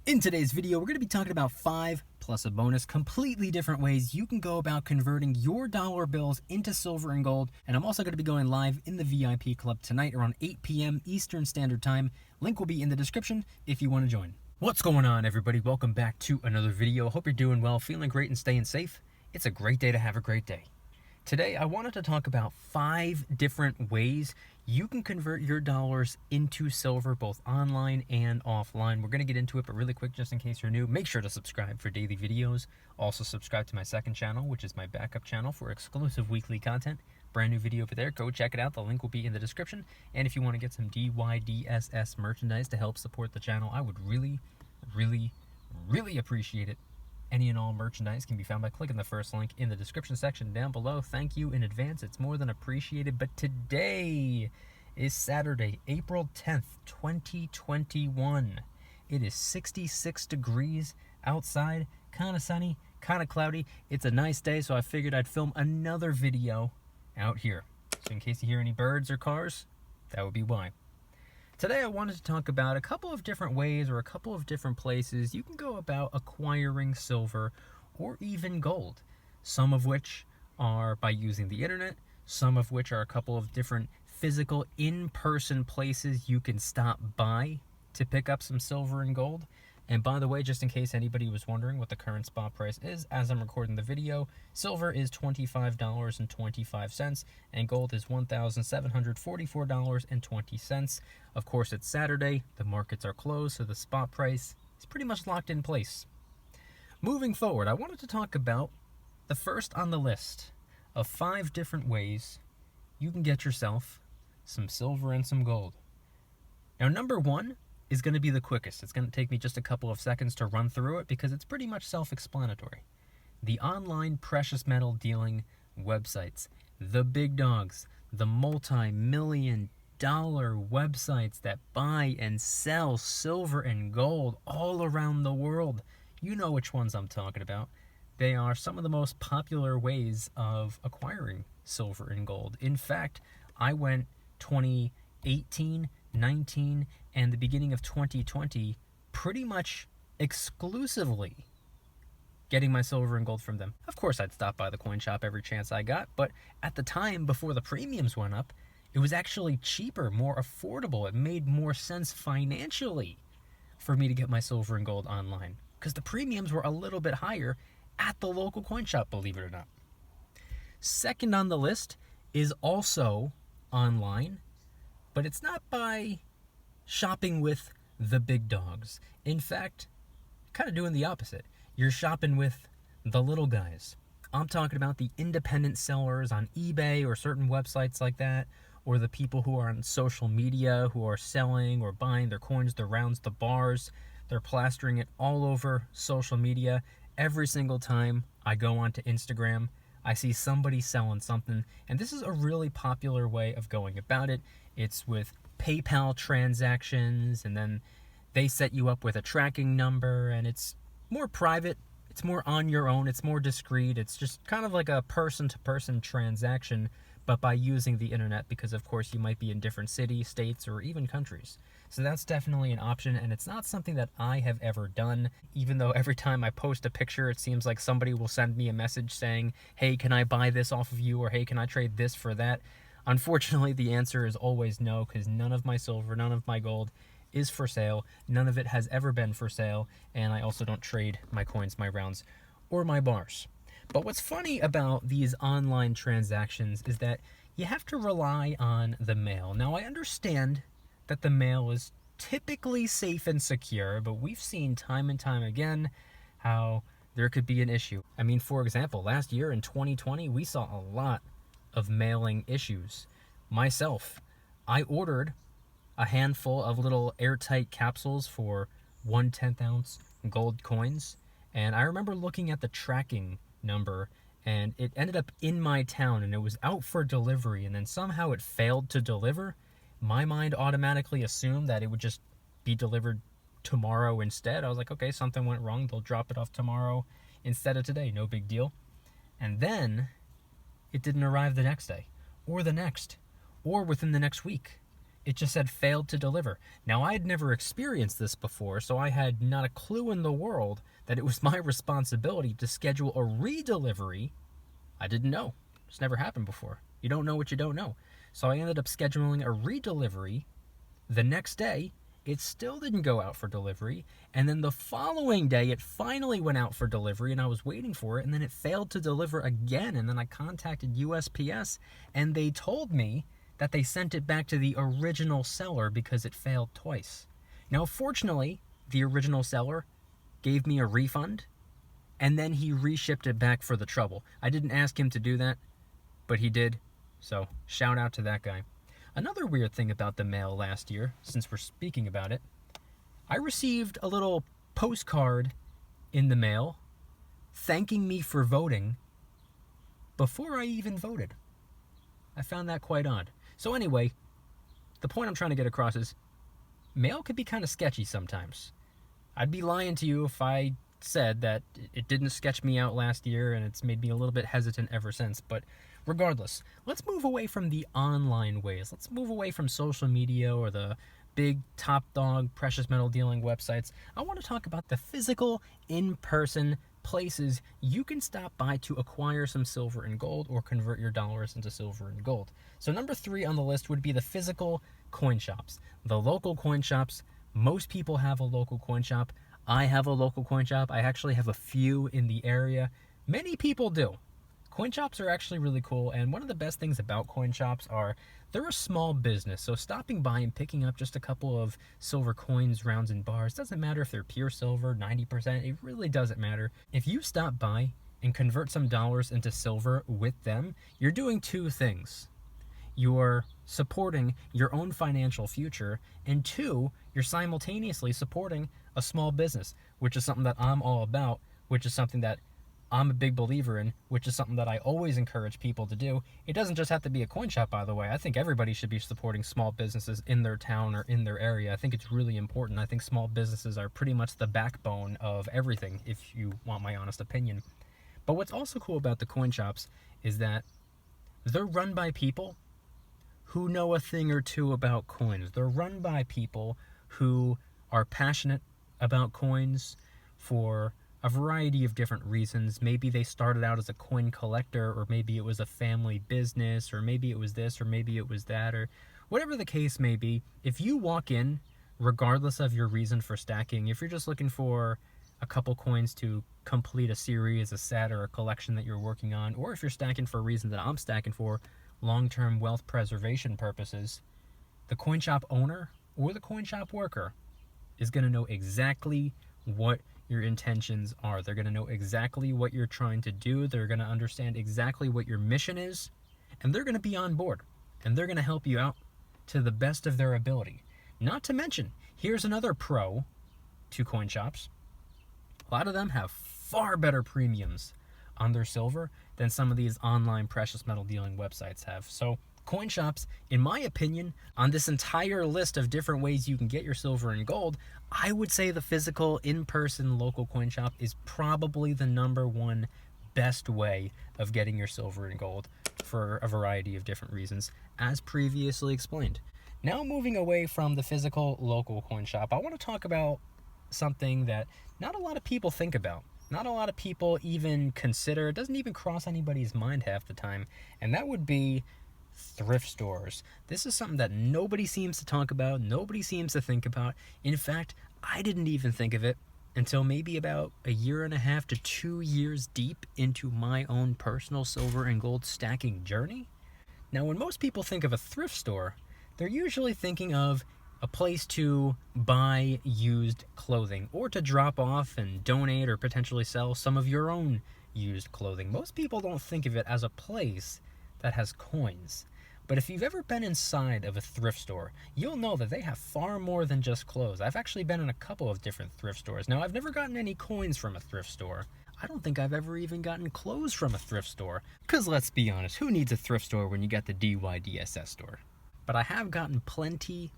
In today's video, we're going to be talking about 5 plus a bonus completely different ways you can go about converting your dollar bills into silver and gold. And I'm also going to be going live in the VIP club tonight around 8 p.m. Eastern Standard Time. Link will be in the description if you want to join. What's going on, everybody? Welcome back to another video. Hope you're doing well, feeling great, and staying safe. It's a great day to have a great day. Today, I wanted to talk about 5 different ways you can convert your dollars into silver, both online and offline. We're going to get into it, but really quick, just in case you're new, make sure to subscribe for daily videos. Also, subscribe to my second channel, which is my backup channel for exclusive weekly content. Brand new video over there. Go check it out. The link will be in the description. And if you want to get some DYDSS merchandise to help support the channel, I would really appreciate it. Any and all merchandise can be found by clicking the first link in the description section down below. Thank you in advance. It's more than appreciated. But today is Saturday, April 10th, 2021. It is 66 degrees outside, kind of sunny, kind of cloudy. It's a nice day, so I figured I'd film another video out here. So in case you hear any birds or cars, that would be why. Today I wanted to talk about a couple of different ways or a couple of different places you can go about acquiring silver or even gold. Some of which are by using the internet, some of which are a couple of different physical in-person places you can stop by to pick up some silver and gold. And by the way, just in case anybody was wondering what the current spot price is, as I'm recording the video, silver is $25.25 and gold is $1,744.20. Of course, it's Saturday, the markets are closed, so the spot price is pretty much locked in place. Moving forward, I wanted to talk about the first on the list of 5 different ways you can get yourself some silver and some gold. Now, number 1 is going to be the quickest. It's going to take me just a couple of seconds to run through it because it's pretty much self-explanatory. The online precious metal dealing websites, the big dogs, the multi-million-dollar websites that buy and sell silver and gold all around the world. You know which ones I'm talking about. They are some of the most popular ways of acquiring silver and gold. In fact, I went 2018, 19, and the beginning of 2020 pretty much exclusively getting my silver and gold from them. Of course, I'd stop by the coin shop every chance I got, but at the time, before the premiums went up, it was actually cheaper, more affordable. It made more sense financially for me to get my silver and gold online because the premiums were a little bit higher at the local coin shop, believe it or not. Second on the list is also online, but it's not by shopping with the big dogs. In fact, kind of doing the opposite. You're shopping with the little guys. I'm talking about the independent sellers on eBay or certain websites like that, or the people who are on social media who are selling or buying their coins, their rounds, the bars. They're plastering it all over social media. Every single time I go onto Instagram, I see somebody selling something, and this is a really popular way of going about it. It's with PayPal transactions, and then they set you up with a tracking number, and it's more private, it's more on your own, it's more discreet, it's just kind of like a person-to-person transaction, but by using the internet, because of course you might be in different cities, states, or even countries. So that's definitely an option, and it's not something that I have ever done, even though every time I post a picture, it seems like somebody will send me a message saying, hey, can I buy this off of you, or hey, can I trade this for that? Unfortunately, the answer is always no, because none of my silver, none of my gold is for sale. None of it has ever been for sale, and I also don't trade my coins, my rounds, or my bars. But what's funny about these online transactions is that you have to rely on the mail. Now, I understand that the mail is typically safe and secure, but we've seen time and time again how there could be an issue. I mean, for example, last year in 2020, we saw a lot of mailing issues. Myself, I ordered a handful of little airtight capsules for 1/10 ounce gold coins, and I remember looking at the tracking number, and it ended up in my town, and it was out for delivery, and then somehow it failed to deliver. My mind automatically assumed that it would just be delivered tomorrow instead. I was like, okay, something went wrong, they'll drop it off tomorrow instead of today, no big deal. And then it didn't arrive the next day, or the next, or within the next week. it just said failed to deliver. Now, I had never experienced this before, so I had not a clue in the world that it was my responsibility to schedule a redelivery. I didn't know. It's never happened before. You don't know what you don't know. So I ended up scheduling a redelivery the next day. It still didn't go out for delivery. And then the following day, it finally went out for delivery, and I was waiting for it, and then it failed to deliver again. And then I contacted USPS, and they told me that they sent it back to the original seller because it failed twice. Now, fortunately, the original seller gave me a refund, and then he reshipped it back for the trouble. I didn't ask him to do that, but he did. So, shout out to that guy. Another weird thing about the mail last year, since we're speaking about it, I received a little postcard in the mail thanking me for voting before I even voted. I found that quite odd. So anyway, the point I'm trying to get across is mail can be kind of sketchy sometimes. I'd be lying to you if I said that it didn't sketch me out last year, and it's made me a little bit hesitant ever since. But regardless, let's move away from the online ways. Let's move away from social media or the big top dog precious metal dealing websites. I want to talk about the physical, in-person places you can stop by to acquire some silver and gold or convert your dollars into silver and gold. So number 3 on the list would be the physical coin shops. The local coin shops. Most people have a local coin shop. I have a local coin shop. I actually have a few in the area. Many people do. Coin shops are actually really cool, and one of the best things about coin shops are they're a small business, so stopping by and picking up just a couple of silver coins, rounds, and bars, doesn't matter if they're pure silver, 90%, it really doesn't matter. If you stop by and convert some dollars into silver with them, you're doing 2 things. You're supporting your own financial future, and 2, you're simultaneously supporting a small business, which is something that I'm all about, which is something that I'm a big believer in, which is something that I always encourage people to do. It doesn't just have to be a coin shop, by the way. I think everybody should be supporting small businesses in their town or in their area. I think it's really important. I think small businesses are pretty much the backbone of everything, if you want my honest opinion. But what's also cool about the coin shops is that they're run by people who know a thing or two about coins. They're run by people who are passionate about coins for a variety of different reasons. Maybe they started out as a coin collector, or maybe it was a family business, or maybe it was this, or maybe it was that, or whatever the case may be. If you walk in, regardless of your reason for stacking, if you're just looking for a couple coins to complete a series, a set, or a collection that you're working on, or if you're stacking for a reason that I'm stacking for, long-term wealth preservation purposes, the coin shop owner or the coin shop worker is going to know exactly what your intentions are. They're going to know exactly what you're trying to do. They're going to understand exactly what your mission is, and they're going to be on board, and they're going to help you out to the best of their ability. Not to mention, here's another pro to coin shops. A lot of them have far better premiums on their silver than some of these online precious metal dealing websites have. So coin shops, in my opinion, on this entire list of different ways you can get your silver and gold, I would say the physical, in-person, local coin shop is probably the #1 best way of getting your silver and gold for a variety of different reasons, as previously explained. Now moving away from the physical, local coin shop, I want to talk about something that not a lot of people think about. Not a lot of people even consider. It doesn't even cross anybody's mind half the time, and that would be thrift stores. This is something that nobody seems to talk about, nobody seems to think about. In fact, I didn't even think of it until maybe about 1.5 to 2 years deep into my own personal silver and gold stacking journey. Now, when most people think of a thrift store, they're usually thinking of a place to buy used clothing or to drop off and donate or potentially sell some of your own used clothing. Most people don't think of it as a place that has coins. But if you've ever been inside of a thrift store, you'll know that they have far more than just clothes. I've actually been in a couple of different thrift stores. Now, I've never gotten any coins from a thrift store. I don't think I've ever even gotten clothes from a thrift store. Because let's be honest, who needs a thrift store when you got the DYDSS store? But I have gotten plenty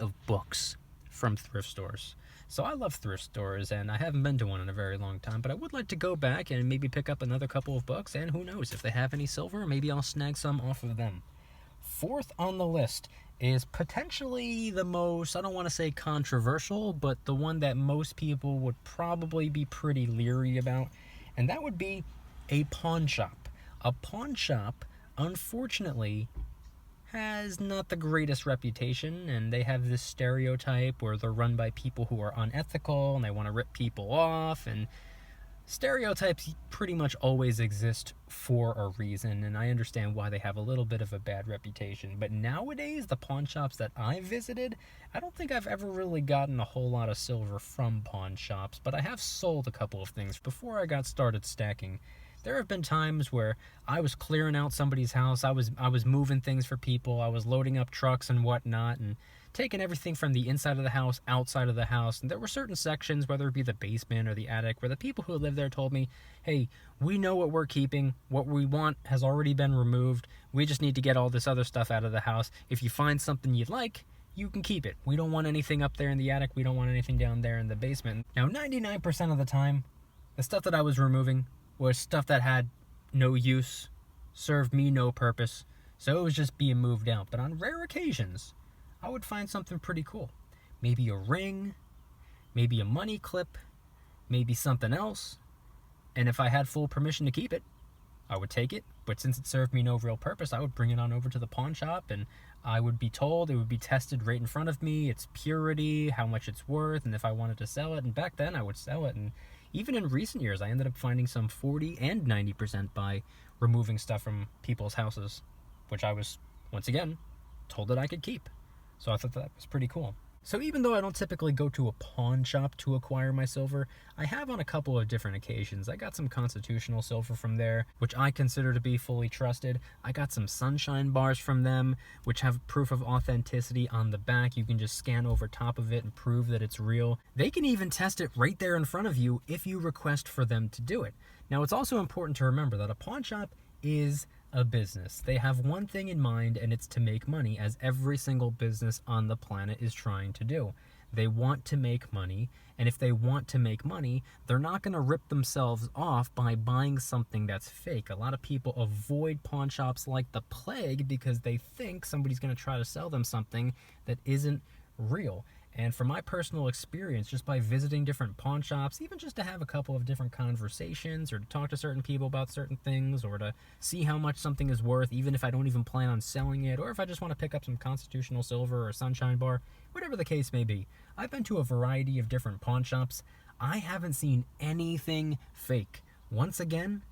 of books from thrift stores. So I love thrift stores, and I haven't been to one in a very long time, but I would like to go back and maybe pick up another couple of books, and who knows, if they have any silver, maybe I'll snag some off of them. fourth on the list is potentially the most, I don't want to say controversial, but the one that most people would probably be pretty leery about, and that would be a pawn shop. A pawn shop, unfortunately, has not the greatest reputation, and they have this stereotype where they're run by people who are unethical and they want to rip people off, and stereotypes pretty much always exist for a reason, and I understand why they have a little bit of a bad reputation. But nowadays, the pawn shops that I visited, I don't think I've ever really gotten a whole lot of silver from pawn shops, but I have sold a couple of things before I got started stacking. There have been times where I was clearing out somebody's house, I was moving things for people, I was loading up trucks and whatnot, and taking everything from the inside of the house, outside of the house. And there were certain sections, whether it be the basement or the attic, where the people who lived there told me, hey, we know what we're keeping. What we want has already been removed. We just need to get all this other stuff out of the house. If you find something you'd like, you can keep it. We don't want anything up there in the attic. We don't want anything down there in the basement. Now, 99% of the time, the stuff that I was removing was stuff that had no use, served me no purpose, so it was just being moved out. But on rare occasions, I would find something pretty cool. Maybe a ring, maybe a money clip, maybe something else. And if I had full permission to keep it, I would take it. But since it served me no real purpose, I would bring it on over to the pawn shop, and I would be told, it would be tested right in front of me, its purity, how much it's worth, and if I wanted to sell it. And back then, I would sell it. And even in recent years, I ended up finding some 40 and 90% by removing stuff from people's houses, which I was, once again, told that I could keep. So I thought that was pretty cool. So even though I don't typically go to a pawn shop to acquire my silver, I have on a couple of different occasions. I got some constitutional silver from there, which I consider to be fully trusted. I got some sunshine bars from them, which have proof of authenticity on the back. You can just scan over top of it and prove that it's real. They can even test it right there in front of you if you request for them to do it. Now, it's also important to remember that a pawn shop is a business. They have one thing in mind, and it's to make money, as every single business on the planet is trying to do. They want to make money, and if they want to make money, they're not going to rip themselves off by buying something that's fake. A lot of people avoid pawn shops like the plague because they think somebody's going to try to sell them something that isn't real. And from my personal experience, just by visiting different pawn shops, even just to have a couple of different conversations or to talk to certain people about certain things or to see how much something is worth, even if I don't even plan on selling it, or if I just want to pick up some constitutional silver or a sunshine bar, whatever the case may be. I've been to a variety of different pawn shops. I haven't seen anything fake. Once again,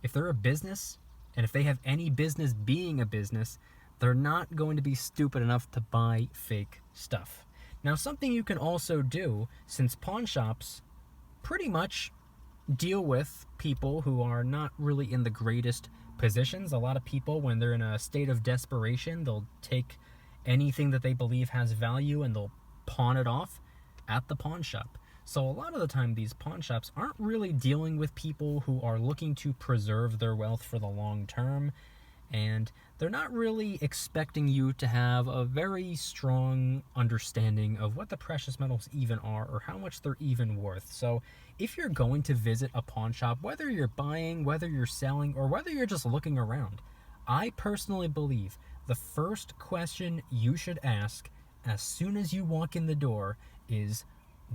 if they're a business, and if they have any business being a business, they're not going to be stupid enough to buy fake stuff. Now, something you can also do, since pawn shops pretty much deal with people who are not really in the greatest positions. A lot of people, when they're in a state of desperation, they'll take anything that they believe has value and they'll pawn it off at the pawn shop. So a lot of the time, these pawn shops aren't really dealing with people who are looking to preserve their wealth for the long term, and they're not really expecting you to have a very strong understanding of what the precious metals even are or how much they're even worth. So if you're going to visit a pawn shop, whether you're buying, whether you're selling, or whether you're just looking around, I personally believe the first question you should ask as soon as you walk in the door is,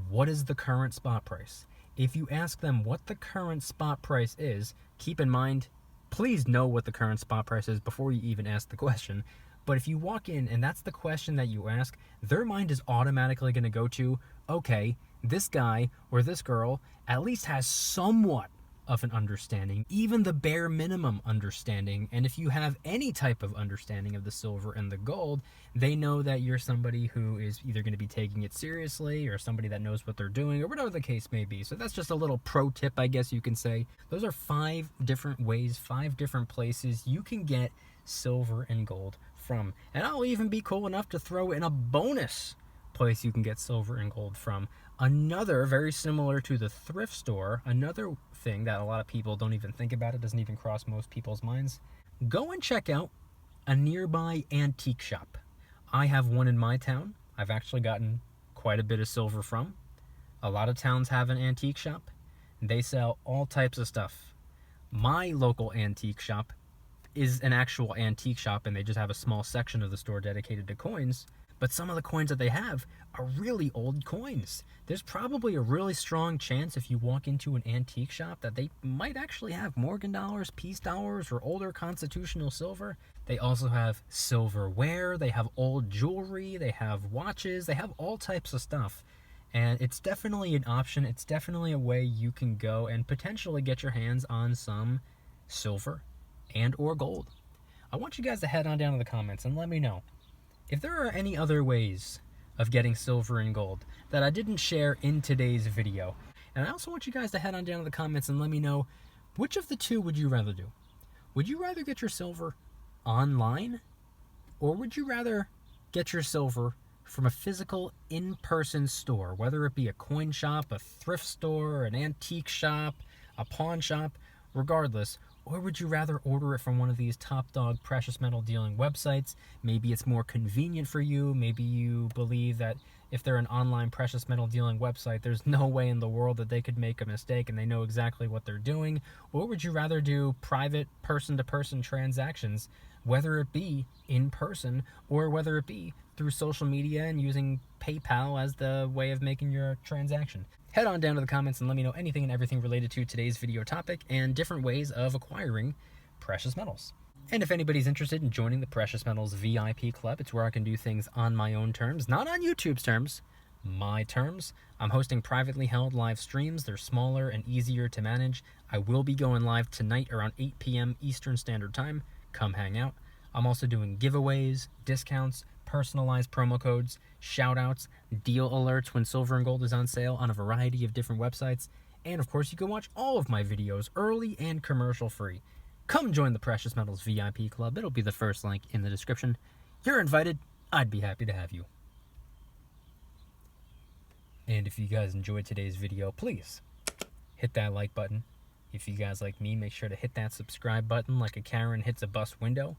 what is the current spot price? If you ask them what the current spot price is, keep in mind, please know what the current spot price is before you even ask the question. But if you walk in and that's the question that you ask, their mind is automatically going to go to, okay, this guy or this girl at least has somewhat of an understanding, even the bare minimum understanding. And if you have any type of understanding of the silver and the gold, they know that you're somebody who is either going to be taking it seriously or somebody that knows what they're doing or whatever the case may be. So that's just a little pro tip, I guess you can say. Those are 5 different ways, 5 different places you can get silver and gold from. And I'll even be cool enough to throw in a bonus place you can get silver and gold from. Another, very similar to the thrift store, another thing that a lot of people don't even think about, it doesn't even cross most people's minds, go and check out a nearby antique shop. I have one in my town. I've actually gotten quite a bit of silver from. A lot of towns have an antique shop. They sell all types of stuff. My local antique shop is an actual antique shop and they just have a small section of the store dedicated to coins. But some of the coins that they have are really old coins. There's probably a really strong chance if you walk into an antique shop that they might actually have Morgan dollars, peace dollars, or older constitutional silver. They also have silverware, they have old jewelry, they have watches, they have all types of stuff. And it's definitely an option. It's definitely a way you can go and potentially get your hands on some silver and or gold. I want you guys to head on down to the comments and let me know if there are any other ways of getting silver and gold that I didn't share in today's video. And I also want you guys to head on down to the comments and let me know, which of the two would you rather do? Would you rather get your silver online, or would you rather get your silver from a physical in-person store, whether it be a coin shop, a thrift store, an antique shop, a pawn shop, regardless? Or would you rather order it from one of these top dog precious metal dealing websites? Maybe it's more convenient for you. Maybe you believe that if they're an online precious metal dealing website, there's no way in the world that they could make a mistake and they know exactly what they're doing. Or would you rather do private person-to-person transactions, whether it be in person or whether it be through social media and using PayPal as the way of making your transaction? Head on down to the comments and let me know anything and everything related to today's video topic and different ways of acquiring precious metals. And if anybody's interested in joining the Precious Metals VIP Club, it's where I can do things on my own terms, not on YouTube's terms, my terms. I'm hosting privately held live streams. They're smaller and easier to manage. I will be going live tonight around 8 p.m. Eastern Standard Time. Come hang out. I'm also doing giveaways, discounts, personalized promo codes, shout-outs, deal alerts when silver and gold is on sale on a variety of different websites. And of course, you can watch all of my videos early and commercial-free. Come join the Precious Metals VIP Club. It'll be the first link in the description. You're invited. I'd be happy to have you. And if you guys enjoyed today's video, please hit that like button. If you guys like me, make sure to hit that subscribe button like a Karen hits a bus window.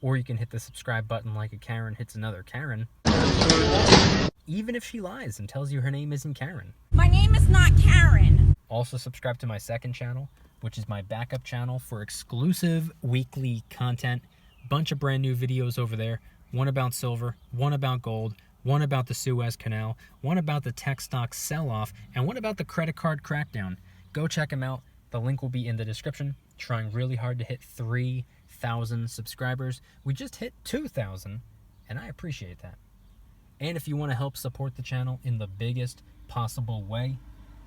Or you can hit the subscribe button like a Karen hits another Karen. Even if she lies and tells you her name isn't Karen. My name is not Karen. Also subscribe to my second channel, which is my backup channel for exclusive weekly content. Bunch of brand new videos over there. One about silver, one about gold, one about the Suez Canal, one about the tech stock sell-off, and one about the credit card crackdown. Go check them out. The link will be in the description. Trying really hard to hit 3,000 subscribers. We just hit 2,000, and I appreciate that. And if you want to help support the channel in the biggest possible way,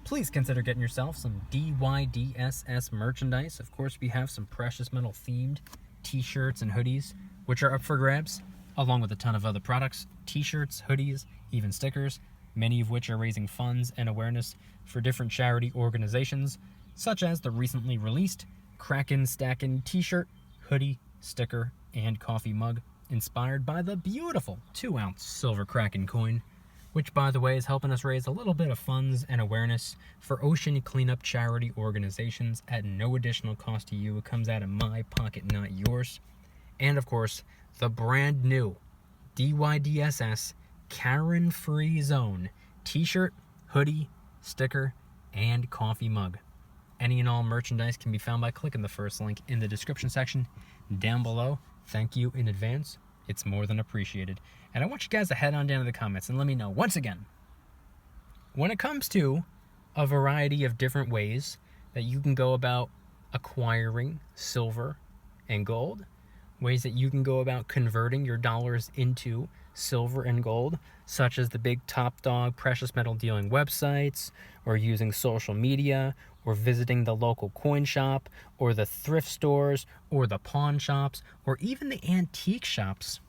please consider getting yourself some DYDSS merchandise. Of course, we have some precious metal themed t-shirts and hoodies, which are up for grabs, along with a ton of other products, t-shirts, hoodies, even stickers, many of which are raising funds and awareness for different charity organizations, such as the recently released Kraken Stackin' t-shirt, hoodie, sticker, and coffee mug, inspired by the beautiful 2-ounce silver Kraken coin, which, by the way, is helping us raise a little bit of funds and awareness for ocean cleanup charity organizations at no additional cost to you. It comes out of my pocket, not yours. And, of course, the brand new DYDSS Karen-free zone t-shirt, hoodie, sticker, and coffee mug. Any and all merchandise can be found by clicking the first link in the description section down below. Thank you in advance. It's more than appreciated. And I want you guys to head on down to the comments and let me know, once again, when it comes to a variety of different ways that you can go about acquiring silver and gold, ways that you can go about converting your dollars into silver and gold, such as the big top dog precious metal dealing websites, or using social media, or visiting the local coin shop, or the thrift stores, or the pawn shops, or even the antique shops.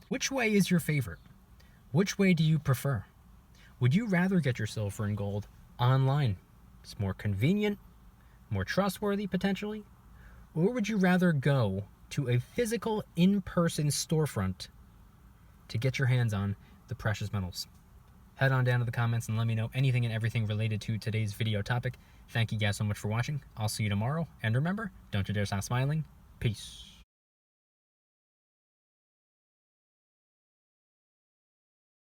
Which way is your favorite? Which way do you prefer? Would you rather get your silver and gold online? It's more convenient, more trustworthy potentially. Or would you rather go to a physical in-person storefront to get your hands on the precious metals? Head on down to the comments and let me know anything and everything related to today's video topic. Thank you guys so much for watching. I'll see you tomorrow. And remember, don't you dare stop smiling. Peace.